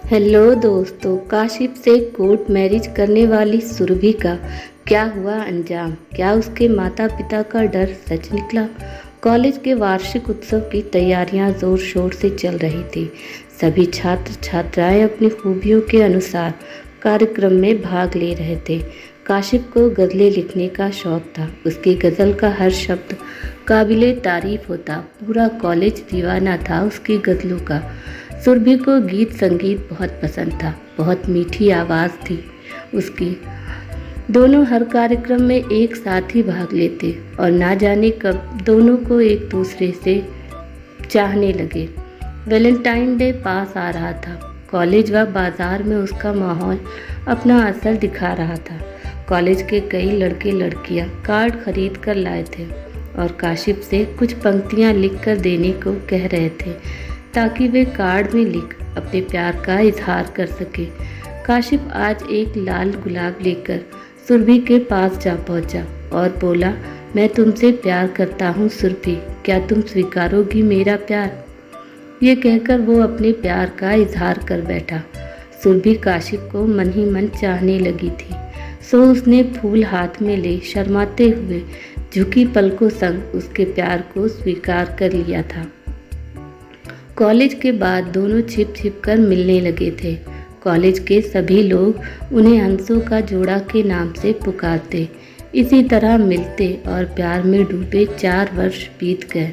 Hello दोस्तों, काशिफ से court marriage करने वाली सुरभि का क्या हुआ अंजाम? क्या उसके माता पिता का डर सच निकला? कॉलेज के वार्षिक उत्सव की तैयारियां जोर शोर से चल रही थी। सभी छात्र छात्राएं अपनी खूबियों के अनुसार कार्यक्रम में भाग ले रहे थे। काशिफ को गज़लें लिखने का शौक था। उसकी गज़ल का हर शब्द काबिले तारीफ होता। पूरा कॉलेज दीवाना था उसकी गज़लों का। सुरभि को गीत संगीत बहुत पसंद था। बहुत मीठी आवाज़ थी उसकी। दोनों हर कार्यक्रम में एक साथ ही भाग लेते और ना जाने कब दोनों को एक दूसरे से चाहने लगे। वैलेंटाइन डे पास आ रहा था। कॉलेज व बाजार में उसका माहौल अपना असर दिखा रहा था। कॉलेज के कई लड़के लड़कियां कार्ड खरीद कर लाए थे और काशिफ से कुछ पंक्तियां लिख कर देने को कह रहे थे ताकि वे कार्ड में लिख अपने प्यार का इजहार कर सके। काशिफ आज एक लाल गुलाब लेकर सुरभि के पास जा पहुंचा और बोला, मैं तुमसे प्यार करता हूँ सुरभि, क्या तुम स्वीकारोगी मेरा प्यार? ये कहकर वो अपने प्यार का इजहार कर बैठा। सुरभि काशिफ को मन ही मन चाहने लगी थी, सो उसने फूल हाथ में ले शर्माते हुए झुकी पलकों संग उसके प्यार को स्वीकार कर लिया था। कॉलेज के बाद दोनों छिप छिप कर मिलने लगे थे। कॉलेज के सभी लोग उन्हें हंसों का जोड़ा के नाम से पुकारते। इसी तरह मिलते और प्यार में डूबे 4 वर्ष बीत गए।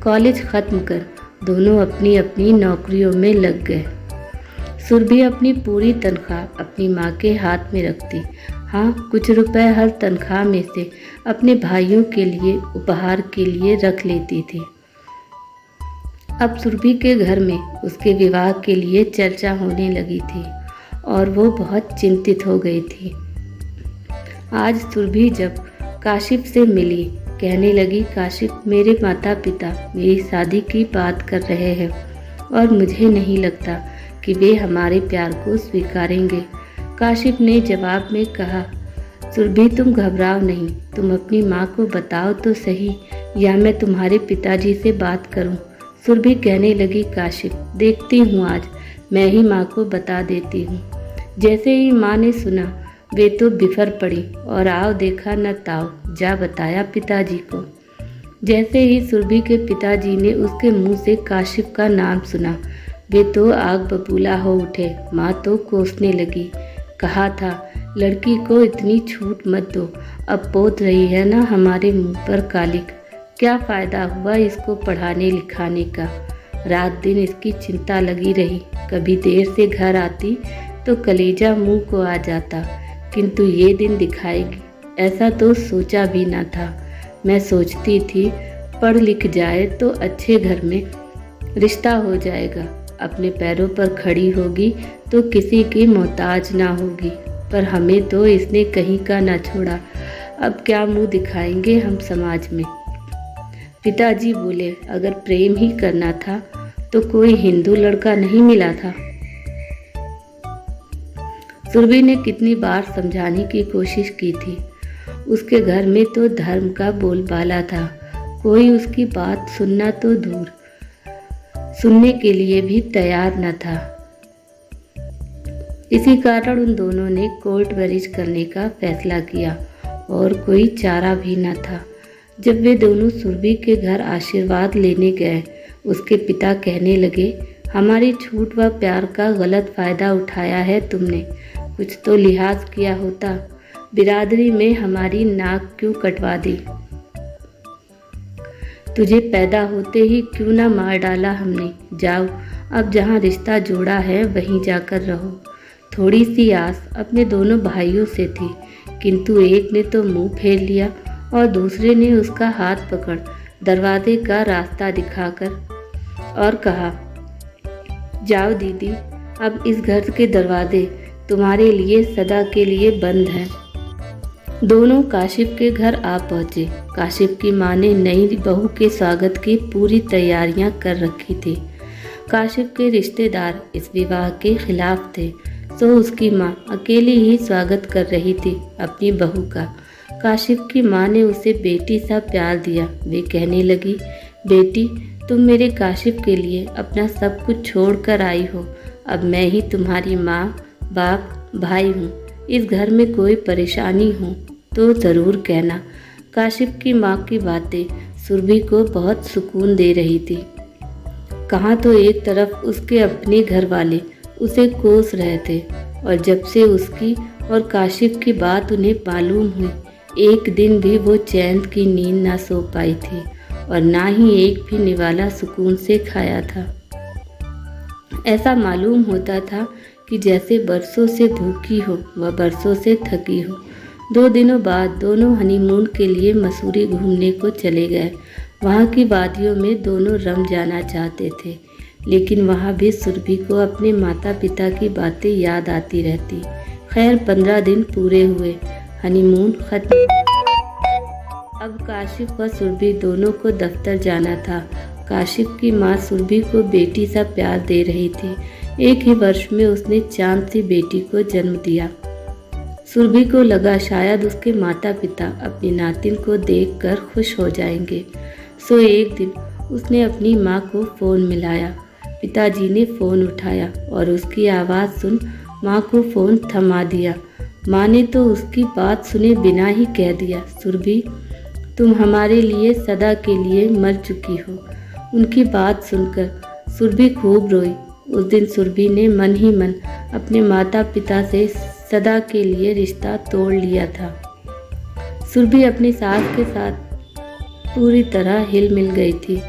कॉलेज खत्म कर दोनों अपनी अपनी नौकरियों में लग गए। सुरभि अपनी पूरी तनख्वाह अपनी माँ के हाथ में रखती। हाँ, कुछ रुपए हर तनख्वाह में से अपने भाइयों के लिए उपहार के लिए रख लेती थी। अब सुरभि के घर में उसके विवाह के लिए चर्चा होने लगी थी और वो बहुत चिंतित हो गई थी। आज सुरभि जब काशिफ से मिली, कहने लगी, काशिफ, मेरे माता पिता मेरी शादी की बात कर रहे हैं और मुझे नहीं लगता कि वे हमारे प्यार को स्वीकारेंगे। काशिफ ने जवाब में कहा, सुरभि, तुम घबराओ नहीं, तुम अपनी माँ को बताओ तो सही, या मैं तुम्हारे पिताजी से बात करूँ। सुरभि कहने लगी, काशिफ, देखती हूँ आज मैं ही माँ को बता देती हूँ। जैसे ही माँ ने सुना वे तो बिफर पड़ी और आओ देखा न ताओ, जा बताया पिताजी को। जैसे ही सुरभि के पिताजी ने उसके मुंह से काशिफ का नाम सुना वे तो आग बबूला हो उठे। माँ तो कोसने लगी। कहा था लड़की को इतनी छूट मत दो, अब पोत रही है ना हमारे मुंह पर कालिक, क्या फ़ायदा हुआ इसको पढ़ाने लिखाने का। रात दिन इसकी चिंता लगी रही। कभी देर से घर आती तो कलेजा मुंह को आ जाता, किंतु ये दिन दिखाएगी ऐसा तो सोचा भी ना था। मैं सोचती थी पढ़ लिख जाए तो अच्छे घर में रिश्ता हो जाएगा, अपने पैरों पर खड़ी होगी तो किसी की मोहताज ना होगी, पर हमें तो इसने कहीं का ना छोड़ा। अब क्या मुंह दिखाएंगे हम समाज में। पिताजी बोले, अगर प्रेम ही करना था तो कोई हिंदू लड़का नहीं मिला था। सुरभि ने कितनी बार समझाने की कोशिश की थी। उसके घर में तो धर्म का बोलबाला था, कोई उसकी बात सुनना तो दूर, सुनने के लिए भी तैयार न था। इसी कारण उन दोनों ने कोर्ट मैरिज करने का फैसला किया और कोई चारा भी न था। जब वे दोनों सुरभि के घर आशीर्वाद लेने गए, उसके पिता कहने लगे, हमारी छूट व प्यार का गलत फ़ायदा उठाया है तुमने, कुछ तो लिहाज किया होता। बिरादरी में हमारी नाक क्यों कटवा दी? तुझे पैदा होते ही क्यों ना मार डाला हमने? जाओ, अब जहाँ रिश्ता जोड़ा है वहीं जाकर रहो। थोड़ी सी आस अपने दोनों भाइयों से थी, किंतु एक ने तो मुंह फेर लिया और दूसरे ने उसका हाथ पकड़ दरवाजे का रास्ता दिखाकर और कहा, जाओ दीदी, अब इस घर के दरवाजे तुम्हारे लिए सदा के लिए बंद हैं। दोनों काशिफ के घर आ पहुँचे। काशिफ की माँ ने नई बहू के स्वागत की पूरी तैयारियां कर रखी थी। काशिफ के रिश्तेदार इस विवाह के खिलाफ थे, तो उसकी माँ अकेली ही स्वागत कर रही थी अपनी बहू का। काशिफ की माँ ने उसे बेटी सा प्यार दिया। वे कहने लगी, बेटी, तुम मेरे काशिफ के लिए अपना सब कुछ छोड़ कर आई हो, अब मैं ही तुम्हारी माँ, बाप, भाई हूँ। इस घर में कोई परेशानी हो तो ज़रूर कहना। काशिफ की माँ की बातें सुरभि को बहुत सुकून दे रही थी। कहाँ तो एक तरफ उसके अपने घर वाले उसे कोस रहे थे, और जब से उसकी और काशिफ की बात उन्हें मालूम हुई, एक दिन भी वो चैन की नींद ना सो पाई थी और ना ही एक भी निवाला सुकून से खाया था। ऐसा मालूम होता था कि जैसे बरसों से भूखी हो व बरसों से थकी हो। 2 दिनों बाद दोनों हनीमून के लिए मसूरी घूमने को चले गए। वहाँ की वादियों में दोनों रम जाना चाहते थे, लेकिन वहाँ भी सुरभि को अपने माता पिता की बातें याद आती रहती। खैर 15 दिन पूरे हुए, हनीमून खत्म। अब काशिफ व सुरभि दोनों को दफ्तर जाना था। काशिफ की माँ सुरभि को बेटी सा प्यार दे रही थी। एक ही वर्ष में उसने चांद सी बेटी को जन्म दिया। सुरभि को लगा शायद उसके माता पिता अपनी नातिन को देखकर खुश हो जाएंगे। सो एक दिन उसने अपनी माँ को फ़ोन मिलाया। पिताजी ने फ़ोन उठाया और उसकी आवाज़ सुन माँ को फ़ोन थमा दिया। माँ ने तो उसकी बात सुने बिना ही कह दिया, सुरभि तुम हमारे लिए सदा के लिए मर चुकी हो। उनकी बात सुनकर सुरभि खूब रोई। उस दिन सुरभि ने मन ही मन अपने माता पिता से सदा के लिए रिश्ता तोड़ लिया था। सुरभि अपनी सास के साथ पूरी तरह हिल मिल गई थी।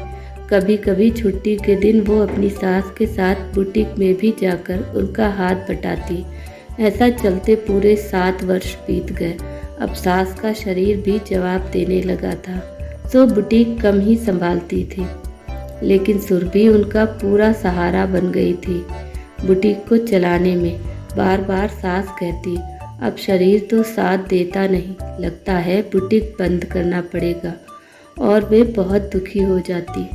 कभी कभी छुट्टी के दिन वो अपनी सास के साथ बुटीक में भी जाकर उनका हाथ बटाती। ऐसा चलते पूरे 7 वर्ष बीत गए। अब सास का शरीर भी जवाब देने लगा था, सो बुटीक कम ही संभालती थी, लेकिन सुरभि उनका पूरा सहारा बन गई थी बुटीक को चलाने में। बार बार सास कहती, अब शरीर तो साथ देता नहीं, लगता है बुटीक बंद करना पड़ेगा, और वे बहुत दुखी हो जाती।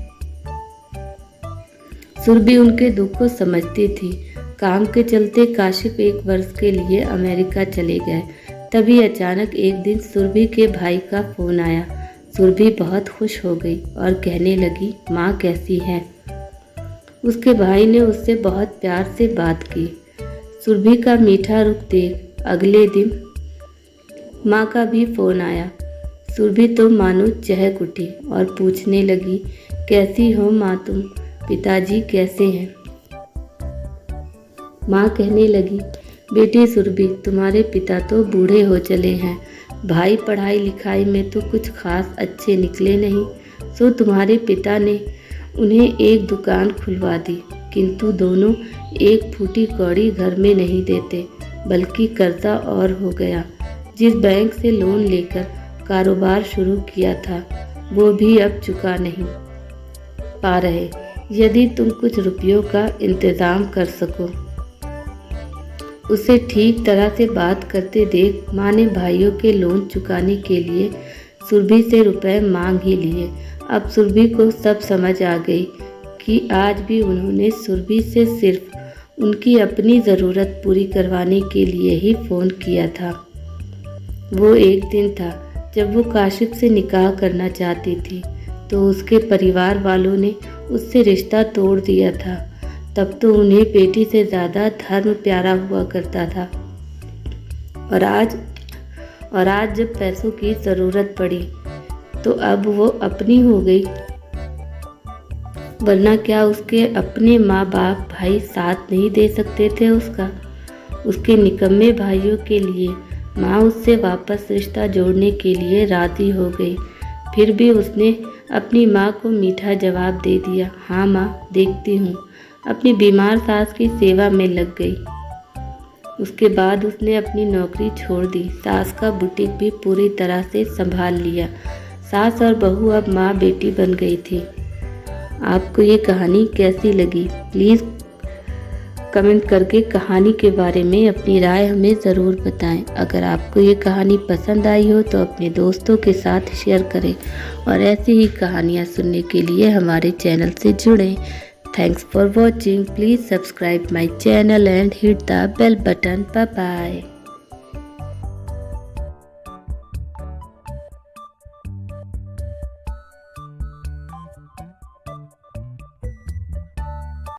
सुरभि उनके दुख को समझती थी। काम के चलते काशिफ 1 वर्ष के लिए अमेरिका चले गए। तभी अचानक एक दिन सुरभि के भाई का फ़ोन आया। सुरभि बहुत खुश हो गई और कहने लगी, माँ कैसी है। उसके भाई ने उससे बहुत प्यार से बात की। सुरभि का मीठा रुख देख अगले दिन माँ का भी फ़ोन आया। सुरभि तो मानो चहक उठी और पूछने लगी, कैसी हो माँ तुम, पिताजी कैसे हैं। माँ कहने लगी, बेटी सुरभि तुम्हारे पिता तो बूढ़े हो चले हैं, भाई पढ़ाई लिखाई में तो कुछ खास अच्छे निकले नहीं, सो तुम्हारे पिता ने उन्हें एक दुकान खुलवा दी, किंतु दोनों एक फूटी कौड़ी घर में नहीं देते, बल्कि कर्जा और हो गया। जिस बैंक से लोन लेकर कारोबार शुरू किया था वो भी अब चुका नहीं पा रहे। यदि तुम कुछ रुपयों का इंतज़ाम कर सको। उसे ठीक तरह से बात करते देख माँ ने भाइयों के लोन चुकाने के लिए सुरभि से रुपए मांग ही लिए। अब सुरभि को सब समझ आ गई कि आज भी उन्होंने सुरभि से सिर्फ उनकी अपनी ज़रूरत पूरी करवाने के लिए ही फ़ोन किया था। वो एक दिन था जब वो काशिफ से निकाह करना चाहती थी, तो उसके परिवार वालों ने उससे रिश्ता तोड़ दिया था। तब तो उन्हें बेटी से ज़्यादा धर्म प्यारा हुआ करता था, और आज जब पैसों की ज़रूरत पड़ी तो अब वो अपनी हो गई, वरना क्या उसके अपने माँ बाप भाई साथ नहीं दे सकते थे उसका। उसके निकम्मे भाइयों के लिए माँ उससे वापस रिश्ता जोड़ने के लिए राज़ी हो गई। फिर भी उसने अपनी माँ को मीठा जवाब दे दिया, हाँ माँ देखती हूँ। अपनी बीमार सास की सेवा में लग गई। उसके बाद उसने अपनी नौकरी छोड़ दी। सास का बुटीक भी पूरी तरह से संभाल लिया। सास और बहू अब माँ बेटी बन गई थी। आपको ये कहानी कैसी लगी? प्लीज़ कमेंट करके कहानी के बारे में अपनी राय हमें ज़रूर बताएं। अगर आपको ये कहानी पसंद आई हो तो अपने दोस्तों के साथ शेयर करें, और ऐसी ही कहानियाँ सुनने के लिए हमारे चैनल से जुड़ें। Thanks for watching. Please subscribe my channel and hit the bell button. Bye bye.